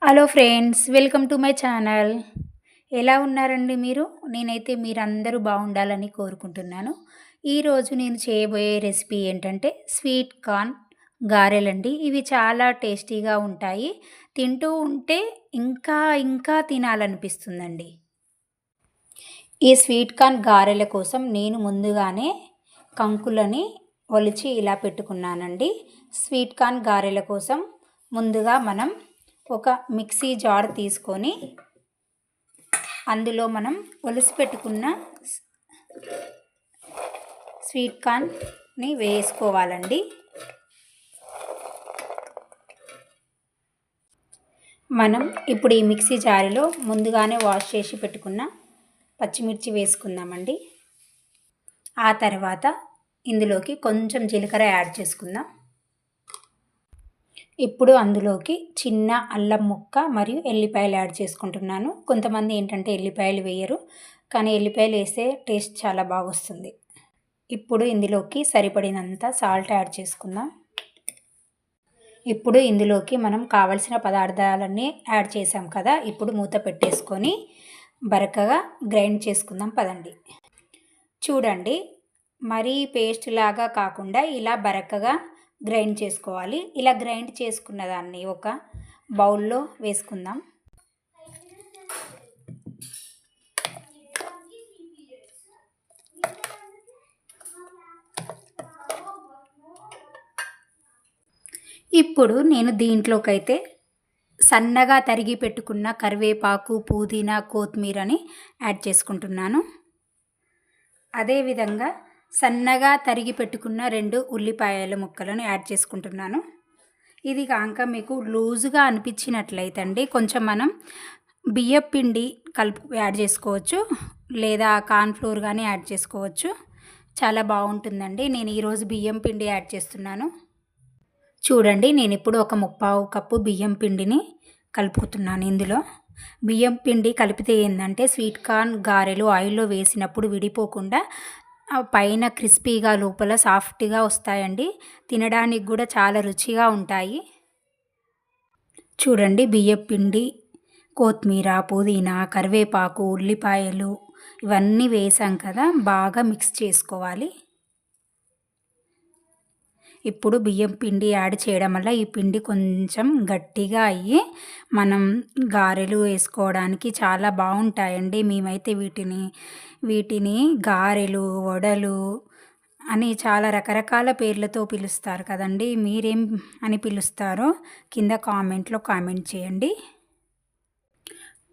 Hello friends, welcome to my channel. ఎలా ఉన్నారండి మీరు? నేనైతే మీరందరూ బాగుండాలని కోరుకుంటున్నాను. ఈరోజు నేను చేయబోయే రెసిపీ ఏంటంటే స్వీట్ కార్న్ గారెలండి. ఇవి చాలా టేస్టీగా ఉంటాయి. తింటూ ఉంటే ఇంకా ఇంకా తినాలనిపిస్తుందండి. ఈ స్వీట్ కార్న్ గారెల కోసం నేను ముందుగానే కంకులని ఒలిచి ఇలా పెట్టుకున్నానండి. స్వీట్ కార్న్ గారెల కోసం ముందుగా మనం ఒక మిక్సీ జార్ తీసుకొని అందులో మనం ఒలిసి పెట్టుకున్న స్వీట్ కార్న్ని వేసుకోవాలండి. మనం ఇప్పుడు ఈ మిక్సీ జారులో ముందుగానే వాష్ చేసి పెట్టుకున్న పచ్చిమిర్చి వేసుకుందామండి. ఆ తర్వాత ఇందులోకి కొంచెం జీలకర్ర యాడ్ చేసుకుందాం. ఇప్పుడు అందులోకి చిన్న అల్లం ముక్క మరియు ఎల్లిపాయలు యాడ్ చేసుకుంటున్నాను. కొంతమంది ఏంటంటే ఎల్లిపాయలు వేయరు, కానీ ఎల్లిపాయలు వేస్తే టేస్ట్ చాలా బాగొస్తుంది. ఇప్పుడు ఇందులోకి సరిపడినంత సాల్ట్ యాడ్ చేసుకుందాం. ఇప్పుడు ఇందులోకి మనం కావలసిన పదార్థాలన్నీ యాడ్ చేసాం కదా, ఇప్పుడు మూత పెట్టేసుకొని బరకగా గ్రైండ్ చేసుకుందాం పదండి. చూడండి, మరీ పేస్ట్ లాగా కాకుండా ఇలా బరకగా గ్రైండ్ చేసుకోవాలి. ఇలా గ్రైండ్ చేసుకున్న దాన్ని ఒక బౌల్లో వేసుకుందాం. ఇప్పుడు నేను దీంట్లోకైతే సన్నగా తరిగి పెట్టుకున్న కరివేపాకు, పుదీనా, కొత్తిమీరని యాడ్ చేసుకుంటున్నాను. అదేవిధంగా సన్నగా తరిగి పెట్టుకున్న 2 ఉల్లిపాయల ముక్కలను యాడ్ చేసుకుంటున్నాను. ఇది కాక మీకు లూజుగా అనిపించినట్లయితే అండి కొంచెం మనం బియ్యం పిండి యాడ్ చేసుకోవచ్చు, లేదా కార్న్ఫ్లోర్ కానీ యాడ్ చేసుకోవచ్చు. చాలా బాగుంటుందండి. నేను ఈరోజు బియ్యం పిండి యాడ్ చేస్తున్నాను. చూడండి, నేను ఇప్పుడు ఒక 1/4 కప్పు బియ్యం పిండిని కలుపుతున్నాను. ఇందులో బియ్యం పిండి కలిపితే ఏంటంటే స్వీట్ కార్న్ గారెలు ఆయిల్లో వేసినప్పుడు విడిపోకుండా పైన క్రిస్పీగా లోపల సాఫ్ట్గా వస్తాయండి. తినడానికి కూడా చాలా రుచిగా ఉంటాయి. చూడండి, బియ్యం పిండి, కొత్తిమీర, పుదీనా, కరివేపాకు, ఉల్లిపాయలు ఇవన్నీ వేసాం కదా, బాగా మిక్స్ చేసుకోవాలి. ఇప్పుడు బియ్యం పిండి యాడ్ చేయడం వల్ల ఈ పిండి కొంచెం గట్టిగా అయ్యి మనం గారెలు వేసుకోవడానికి చాలా బాగుంటాయండి. మేమైతే వీటిని గారెలు, వడలు అని చాలా రకరకాల పేర్లతో పిలుస్తారు కదండి. మీరేం అని పిలుస్తారో కింద కామెంట్లో కామెంట్ చేయండి.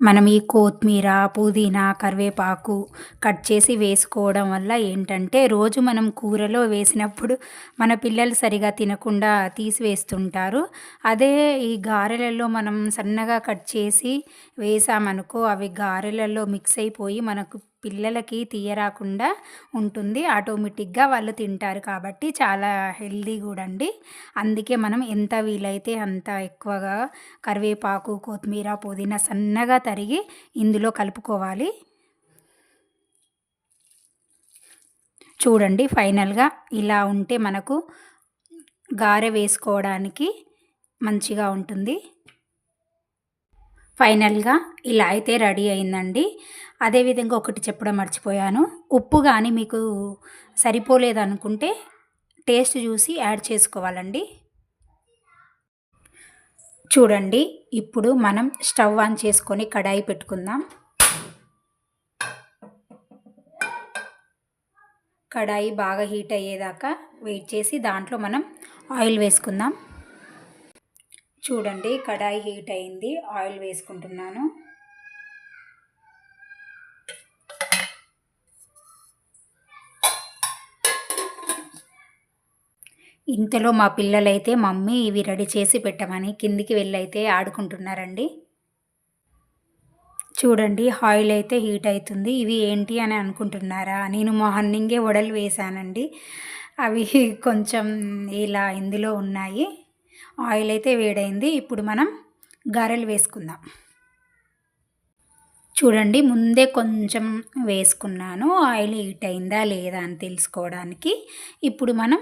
మనం ఈ కొత్తిమీర, పుదీనా, కరివేపాకు కట్ చేసి వేసుకోవడం వల్ల ఏంటంటే రోజు మనం కూరలో వేసినప్పుడు మన పిల్లలు సరిగా తినకుండా తీసివేస్తుంటారు. అదే ఈ గారెలలో మనం సన్నగా కట్ చేసి వేసామనుకో అవి గారెలలో మిక్స్ అయిపోయి మనకు పిల్లలకి తీయరాకుండా ఉంటుంది. ఆటోమేటిక్గా వాళ్ళు తింటారు కాబట్టి చాలా హెల్దీ కూడా అండి. అందుకే మనం ఎంత వీలైతే అంత ఎక్కువగా కరివేపాకు, కొత్తిమీర, పుదీనా సన్నగా తరిగి ఇందులో కలుపుకోవాలి. చూడండి, ఫైనల్గా ఇలా ఉంటే మనకు గారె వేసుకోవడానికి మంచిగా ఉంటుంది. ఫైనల్గా ఇలా అయితే రెడీ అయిందండి. అదేవిధంగా ఒకటి చెప్పడం మర్చిపోయాను, ఉప్పు కానీ మీకు సరిపోలేదనుకుంటే టేస్ట్ చూసి యాడ్ చేసుకోవాలండి. చూడండి, ఇప్పుడు మనం స్టవ్ ఆన్ చేసుకొని కడాయి పెట్టుకుందాం. కడాయి బాగా హీట్ అయ్యేదాకా వెయిట్ చేసి దాంట్లో మనం ఆయిల్ వేసుకుందాం. చూడండి, కడాయి హీట్ అయింది, ఆయిల్ వేసుకుంటున్నాను. ఇంతలో మా పిల్లలైతే మమ్మీ ఇవి రెడీ చేసి పెట్టమని కిందికి వెళ్ళైతే ఆడుకుంటున్నారండి. చూడండి, ఆయిల్ అయితే హీట్ అవుతుంది. ఇవి ఏంటి అని అనుకుంటున్నారా? నేను మార్నింగే వడలు వేసానండి. అవి కొంచెం ఇలా ఇందులో ఉన్నాయి. ఆయిల్ అయితే వేడైంది. ఇప్పుడు మనం గారెలు వేసుకుందాం. చూడండి, ముందే కొంచెం వేసుకున్నాను ఆయిల్ హీట్ అయిందా లేదా అని తెలుసుకోవడానికి. ఇప్పుడు మనం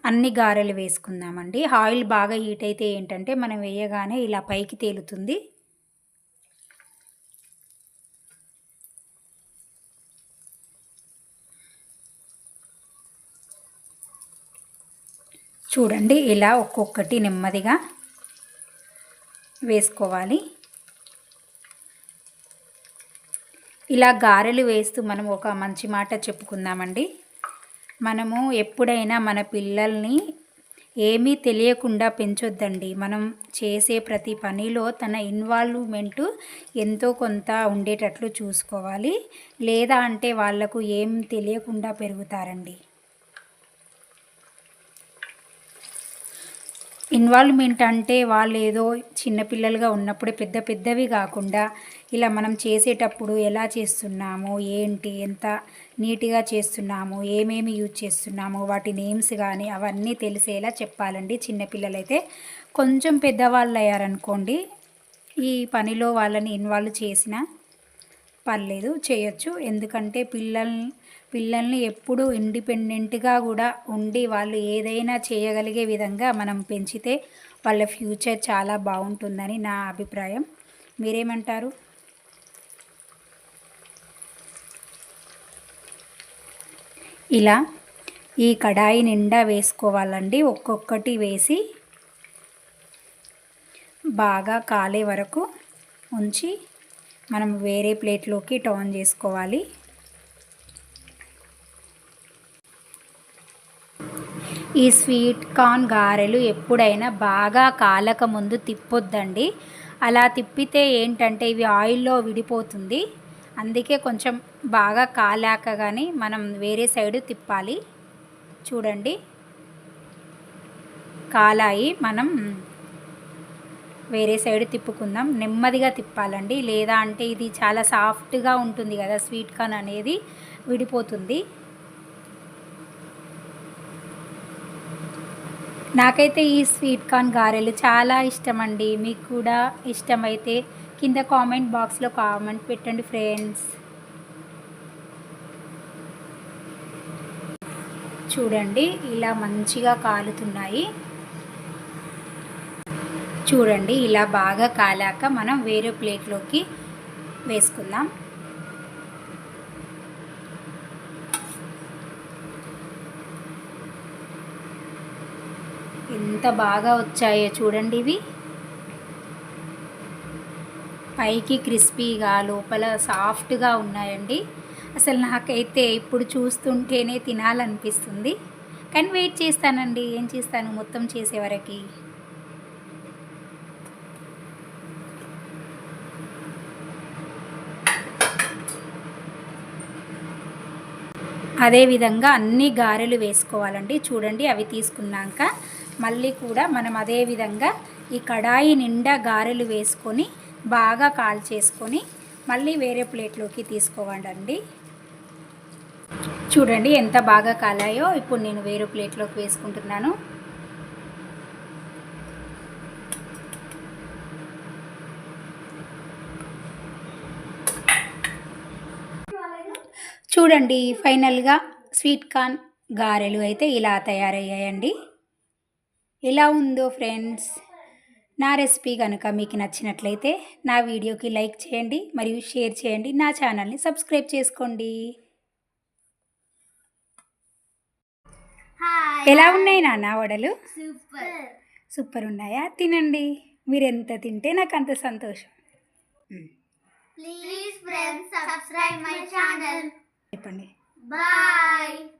అన్ని గారెలు వేసుకుందామండి. ఆయిల్ బాగా హీట్ అయితే ఏంటంటే మనం వేయగానే ఇలా పైకి తేలుతుంది. చూడండి ఇలా ఒక్కొక్కటి నెమ్మదిగా వేసుకోవాలి. ఇలా గారెలు వేస్తూ మనం ఒక మంచి మాట చెప్పుకుందామండి. మనము ఎప్పుడైనా మన పిల్లల్ని ఏమీ తెలియకుండా పెంచొద్దండి. మనం చేసే ప్రతి పనిలో తన ఇన్వాల్వ్మెంటు ఎంతో కొంత ఉండేటట్లు చూసుకోవాలి. లేదా అంటే వాళ్ళకు ఏం తెలియకుండా పెరుగుతారండి. ఇన్వాల్వ్మెంట్ అంటే వాళ్ళు ఏదో చిన్నపిల్లలుగా ఉన్నప్పుడే పెద్ద పెద్దవి కాకుండా ఇలా మనం చేసేటప్పుడు ఎలా చేస్తున్నాము, ఏంటి, ఎంత నీట్గా చేస్తున్నాము, ఏమేమి యూజ్ చేస్తున్నాము, వాటి నేమ్స్ కానీ అవన్నీ తెలిసేలా చెప్పాలండి. చిన్నపిల్లలైతే కొంచెం పెద్దవాళ్ళు అయ్యారనుకోండి, ఈ పనిలో వాళ్ళని ఇన్వాల్వ్ చేసినా పర్లేదు, చేయొచ్చు. ఎందుకంటే పిల్లల్ని ఎప్పుడూ ఇండిపెండెంట్గా కూడా ఉండి వాళ్ళు ఏదైనా చేయగలిగే విధంగా మనం పెంచితే వాళ్ళ ఫ్యూచర్ చాలా బాగుంటుందని నా అభిప్రాయం. మీరేమంటారు? ఇలా ఈ కడాయి నిండా వేసుకోవాలండి. ఒక్కొక్కటి వేసి బాగా కాలే వరకు ఉంచి మనం వేరే ప్లేట్లోకి టర్న్ చేసుకోవాలి. ఈ స్వీట్ కార్న్ గారెలు ఎప్పుడైనా బాగా కాలక ముందు తిప్పొద్దండి. అలా తిప్పితే ఏంటంటే ఇవి ఆయిల్లో విడిపోతుంది. అందుకే కొంచెం బాగా కాలాక కానీ మనం వేరే సైడు తిప్పాలి. చూడండి కాలాయి, మనం వేరే సైడ్ తిప్పుకుందాం. నెమ్మదిగా తిప్పాలండి, లేదా అంటే ఇది చాలా సాఫ్ట్గా ఉంటుంది కదా, స్వీట్ కార్న్ అనేది విడిపోతుంది. నాకైతే ఈ స్వీట్ కార్న్ గారెలు చాలా ఇష్టం అండి. మీకు కూడా ఇష్టమైతే కింద కామెంట్ బాక్స్లో కామెంట్ పెట్టండి ఫ్రెండ్స్. చూడండి ఇలా మంచిగా కాలుతున్నాయి. చూడండి ఇలా బాగా కాలాక మనం వేరే ప్లేట్లోకి వేసుకుందాం. ఎంత బాగా వచ్చాయో చూడండి. ఇవి పైకి క్రిస్పీగా లోపల సాఫ్ట్గా ఉన్నాయండి. అసలు నాకైతే ఇప్పుడు చూస్తుంటేనే తినాలనిపిస్తుంది. కానీ వెయిట్ చేస్తానండి, ఏం చేస్తాను మొత్తం చేసే వరకు. అదేవిధంగా అన్ని గారెలు వేసుకోవాలండి. చూడండి అవి తీసుకున్నాక మళ్ళీ కూడా మనం అదేవిధంగా ఈ కడాయి నిండా గారెలు వేసుకొని బాగా కాల్చేసుకొని మళ్ళీ వేరే ప్లేట్లోకి తీసుకోవాలండి. చూడండి ఎంత బాగా కాలాయో. ఇప్పుడు నేను వేరే ప్లేట్లోకి వేసుకుంటున్నాను. చూడండి ఫైనల్గా స్వీట్ కార్న్ గారెలు అయితే ఇలా తయారయ్యాయండి. ఎలా ఉందో ఫ్రెండ్స్, నా రెసిపీ కనుక మీకు నచ్చినట్లయితే నా వీడియోకి లైక్ చేయండి మరియు షేర్ చేయండి. నా ఛానల్ని సబ్స్క్రైబ్ చేసుకోండి. ఎలా ఉన్నాయి నాన్న వడలు? సూపర్ ఉన్నాయా? తినండి. మీరు ఎంత తింటే నాకు అంత సంతోషం. Please friends subscribe my channel. చెప్పండి. Bye.